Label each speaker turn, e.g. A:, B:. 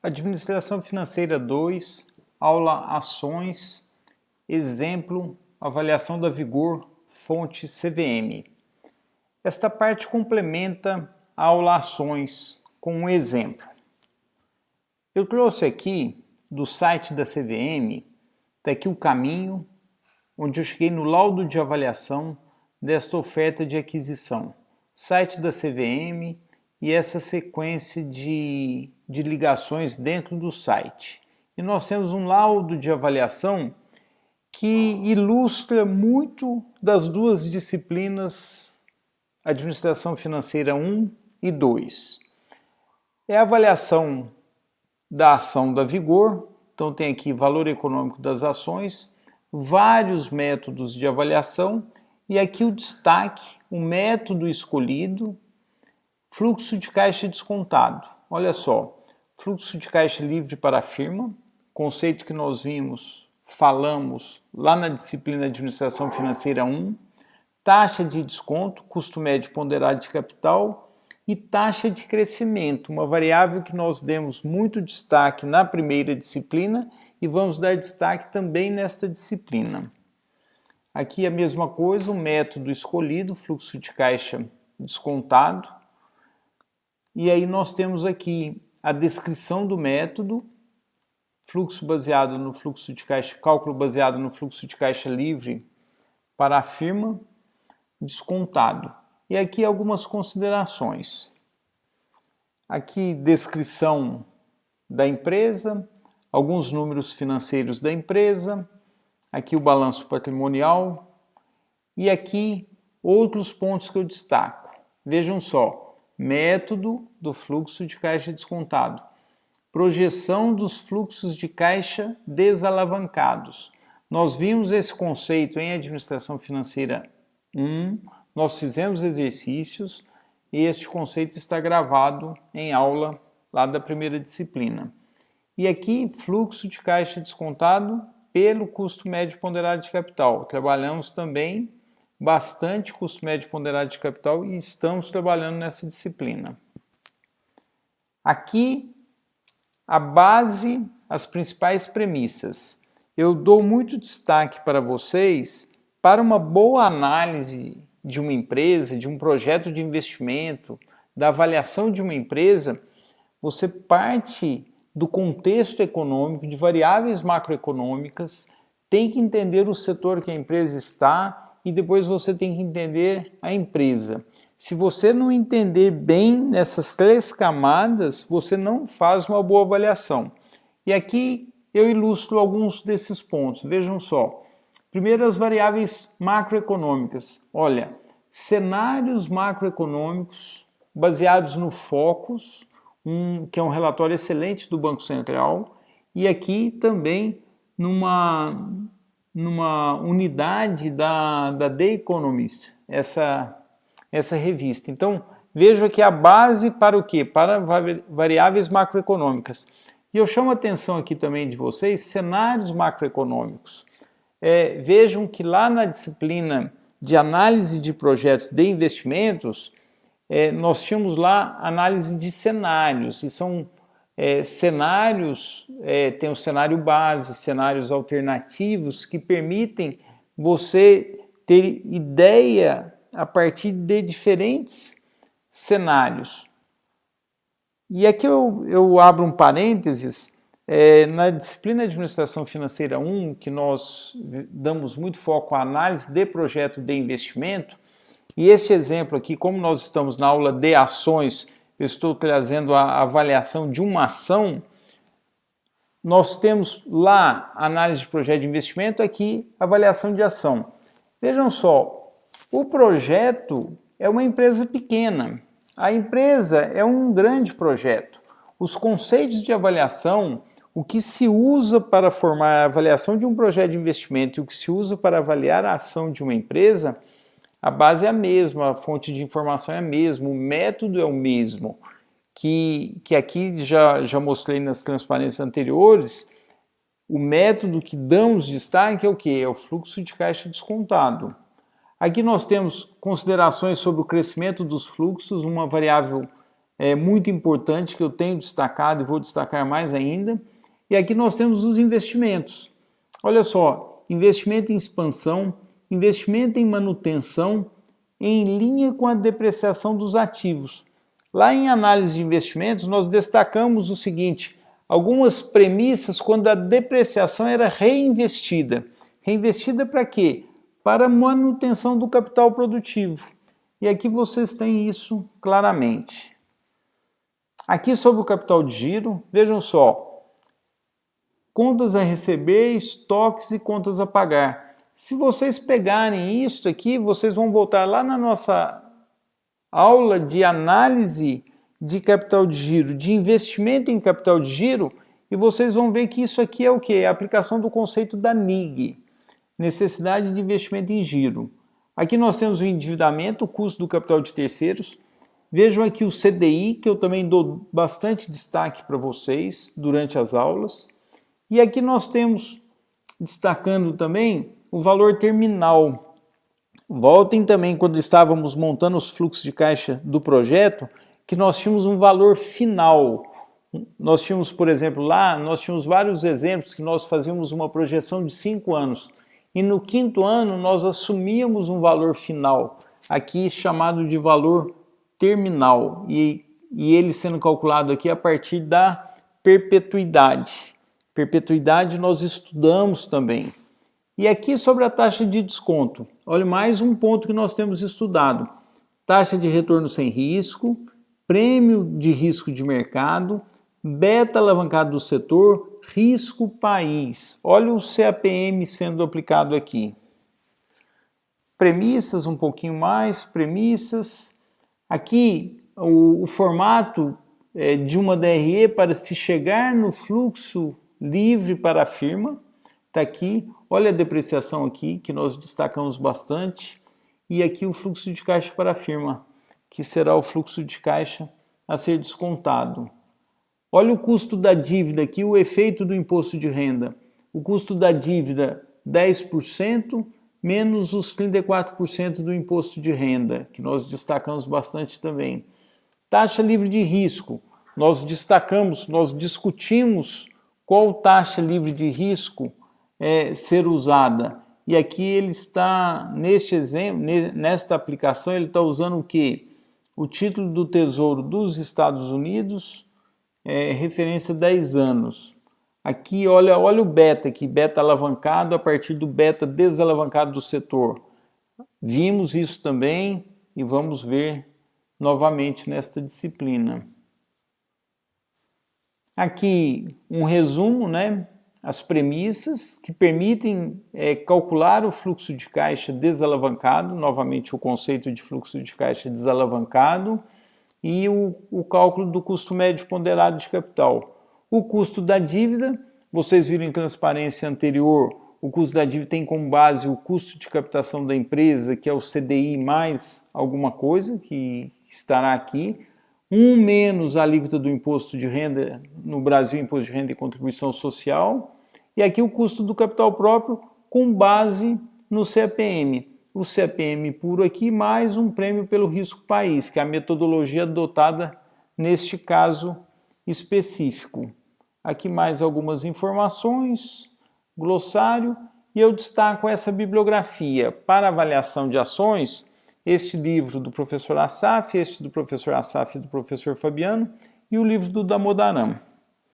A: Administração Financeira 2, aula Ações, exemplo, avaliação da Vigor, fonte CVM. Esta parte complementa a aula Ações com um exemplo. Eu trouxe aqui do site da CVM, está aqui o caminho, onde eu cheguei no laudo de avaliação desta oferta de aquisição. Site da CVM e essa sequência de ligações dentro do site. E nós temos um laudo de avaliação que ilustra muito das duas disciplinas Administração Financeira 1 e 2. É a avaliação da ação da Vigor, então tem aqui valor econômico das ações, vários métodos de avaliação e aqui o destaque, o método escolhido, fluxo de caixa descontado. Olha só, fluxo de caixa livre para a firma, conceito que nós falamos lá na disciplina Administração Financeira 1, taxa de desconto, custo médio ponderado de capital e taxa de crescimento, uma variável que nós demos muito destaque na primeira disciplina e vamos dar destaque também nesta disciplina. Aqui a mesma coisa, o método escolhido, fluxo de caixa descontado. E aí nós temos aqui a descrição do método, fluxo baseado no fluxo de caixa, cálculo baseado no fluxo de caixa livre para a firma, descontado. E aqui algumas considerações. Aqui descrição da empresa, alguns números financeiros da empresa, aqui o balanço patrimonial e aqui outros pontos que eu destaco. Vejam só. Método do fluxo de caixa descontado. Projeção dos fluxos de caixa desalavancados. Nós vimos esse conceito em Administração Financeira 1, nós fizemos exercícios e este conceito está gravado em aula lá da primeira disciplina. E aqui, fluxo de caixa descontado pelo custo médio ponderado de capital. Trabalhamos também bastante custo médio ponderado de capital e estamos trabalhando nessa disciplina. Aqui, a base, as principais premissas. Eu dou muito destaque para vocês para uma boa análise de uma empresa, de um projeto de investimento, da avaliação de uma empresa, você parte do contexto econômico, de variáveis macroeconômicas, tem que entender o setor que a empresa está e depois você tem que entender a empresa. Se você não entender bem nessas 3 camadas, você não faz uma boa avaliação. E aqui eu ilustro alguns desses pontos. Vejam só. Primeiro, as variáveis macroeconômicas. Olha, cenários macroeconômicos baseados no Focus, que é um relatório excelente do Banco Central, e aqui também numa unidade da The Economist, essa revista. Então, vejo aqui a base para o quê? Para variáveis macroeconômicas. E eu chamo a atenção aqui também de vocês, cenários macroeconômicos. Vejam que lá na disciplina de análise de projetos de investimentos, nós tínhamos lá análise de cenários, e são cenários, tem o cenário base, cenários alternativos que permitem você ter ideia a partir de diferentes cenários. E aqui eu abro um parênteses, na disciplina de Administração Financeira 1, que nós damos muito foco à análise de projeto de investimento, e este exemplo aqui, como nós estamos na aula de ações, eu estou trazendo a avaliação de uma ação, nós temos lá análise de projeto de investimento, aqui avaliação de ação. Vejam só, o projeto é uma empresa pequena, a empresa é um grande projeto. Os conceitos de avaliação, o que se usa para formar a avaliação de um projeto de investimento e o que se usa para avaliar a ação de uma empresa, a base é a mesma, a fonte de informação é a mesma, o método é o mesmo, que aqui já mostrei nas transparências anteriores. O método que damos destaque é o quê? É o fluxo de caixa descontado. Aqui nós temos considerações sobre o crescimento dos fluxos, uma variável muito importante que eu tenho destacado e vou destacar mais ainda. E aqui nós temos os investimentos. Olha só, investimento em expansão, investimento em manutenção, em linha com a depreciação dos ativos. Lá em análise de investimentos, nós destacamos o seguinte: algumas premissas quando a depreciação era reinvestida. Reinvestida para quê? Para manutenção do capital produtivo. E aqui vocês têm isso claramente. Aqui sobre o capital de giro, vejam só, contas a receber, estoques e contas a pagar. Se vocês pegarem isso aqui, vocês vão voltar lá na nossa aula de análise de capital de giro, de investimento em capital de giro, e vocês vão ver que isso aqui é o quê? É a aplicação do conceito da NIG, necessidade de investimento em giro. Aqui nós temos o endividamento, o custo do capital de terceiros. Vejam aqui o CDI, que eu também dou bastante destaque para vocês durante as aulas. E aqui nós temos, destacando também, o valor terminal. Voltem também quando estávamos montando os fluxos de caixa do projeto, que nós tínhamos um valor final. Nós tínhamos, por exemplo, lá, nós tínhamos vários exemplos que nós fazíamos uma projeção de 5 anos. E no 5º ano nós assumíamos um valor final, aqui chamado de valor terminal, e ele sendo calculado aqui a partir da perpetuidade. Perpetuidade nós estudamos também. E aqui sobre a taxa de desconto, olha mais um ponto que nós temos estudado. Taxa de retorno sem risco, prêmio de risco de mercado, beta alavancado do setor, risco país. Olha o CAPM sendo aplicado aqui. Premissas, um pouquinho mais, premissas. Aqui o formato de uma DRE para se chegar no fluxo livre para a firma. Está aqui, olha a depreciação aqui, que nós destacamos bastante. E aqui o fluxo de caixa para a firma, que será o fluxo de caixa a ser descontado. Olha o custo da dívida aqui, o efeito do imposto de renda. O custo da dívida, 10%, menos os 34% do imposto de renda, que nós destacamos bastante também. Taxa livre de risco, nós destacamos, nós discutimos qual taxa livre de risco ser usada. E aqui ele está, neste exemplo, nesta aplicação, ele está usando o quê? O título do Tesouro dos Estados Unidos, referência 10 anos. Aqui, olha o beta aqui, beta alavancado a partir do beta desalavancado do setor. Vimos isso também e vamos ver novamente nesta disciplina. Aqui um resumo, né? As premissas que permitem calcular o fluxo de caixa desalavancado, novamente o conceito de fluxo de caixa desalavancado, e o cálculo do custo médio ponderado de capital. O custo da dívida, vocês viram em transparência anterior, o custo da dívida tem como base o custo de captação da empresa, que é o CDI mais alguma coisa, que estará aqui, menos a alíquota do imposto de renda, no Brasil, imposto de renda e contribuição social, e aqui o custo do capital próprio com base no CAPM. O CAPM puro aqui, mais um prêmio pelo risco país, que é a metodologia adotada neste caso específico. Aqui mais algumas informações, glossário, e eu destaco essa bibliografia para avaliação de ações, este livro do professor Assaf, este do professor Assaf e do professor Fabiano, e o livro do Damodaram.